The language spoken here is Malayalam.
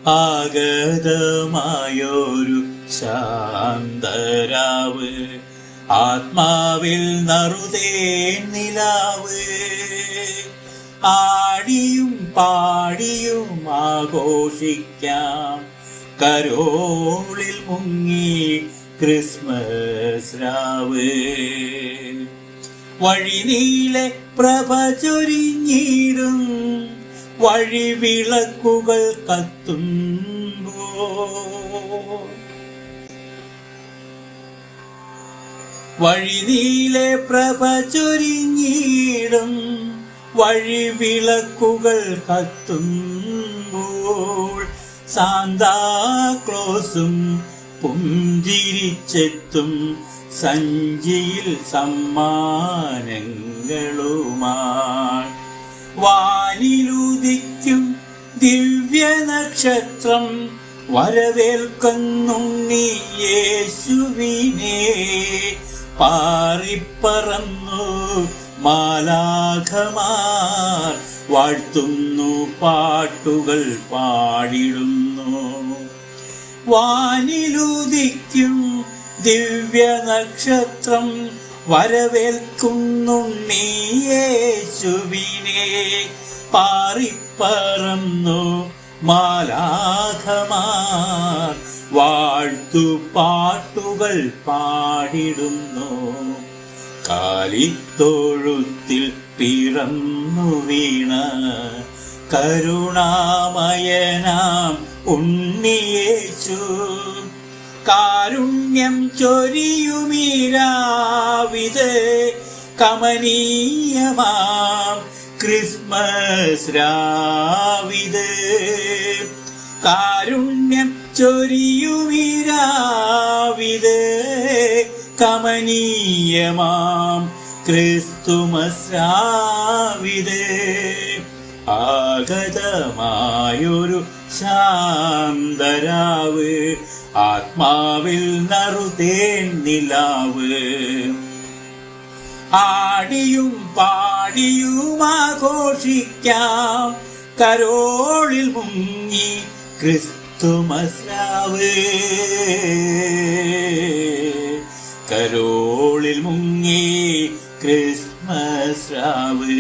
ആഗതമായൊരു ശാന്തരാവ്, ആത്മാവിൽ നറുതേൻ നിലാവ്. ആടിയും പാടിയും ആഘോഷിക്കാം, കരോളിൽ മുങ്ങി ക്രിസ്മസ് രാവ്. വഴിനീളെ പ്രഭ ചൊരിഞ്ഞിടും, വഴിവിളക്കുകൾ കത്തുമ്പോൾ. വഴിനീളെ പ്രഭ ചൊരിഞ്ഞിടും, വഴിവിളക്കുകൾ കത്തുമ്പോൾ. സാന്താക്ലോസും പുഞ്ചിരിച്ചെത്തും, സഞ്ചിയിൽ സമ്മാനങ്ങളുമായി. വാനിലുദിക്കും ദിവ്യനക്ഷത്രം, വരവേൽക്കുന്നുണ്ണി യേശുവിനെ. പാറിപ്പറന്നു മാലാഖമാർ, വാഴ്ത്തുന്നു പാട്ടുകൾ പാടിടുന്നു. വാനിലുദിക്കും ദിവ്യനക്ഷത്രം, വരവേൽക്കുന്നുണ്ണി യേശുവിനെ. പാറിപ്പറന്നു മാലാഖമാർ, വാഴ്ത്തുപാട്ടുകൾ പാടിടുന്നു. കാലിത്തൊഴുത്തിൽ പിറന്നു വീണ കരുണാമയനാം ഉണ്ണിയേശു, കാരുണ്യം ചൊരിയുമീരാവിത്, കമനീയമാം ക്രിസ്മസ് രാവിത്. കാരുണ്യം ചൊരിയുമീരാവിത്, കമനീയമാം ക്രിസ്തുമസ് രാവിത്. ആഗതമായൊരു ശാന്തരാവ്, ആത്മാവിൽ നറുതേൻ നിലാവ്. ആടിയും പാടിയും ആഘോഷിക്കാം, കരോളിൽ മുങ്ങി ക്രിസ്തുമസ് രാവ്. കരോളിൽ മുങ്ങി ക്രിസ്മസ് രാവ്.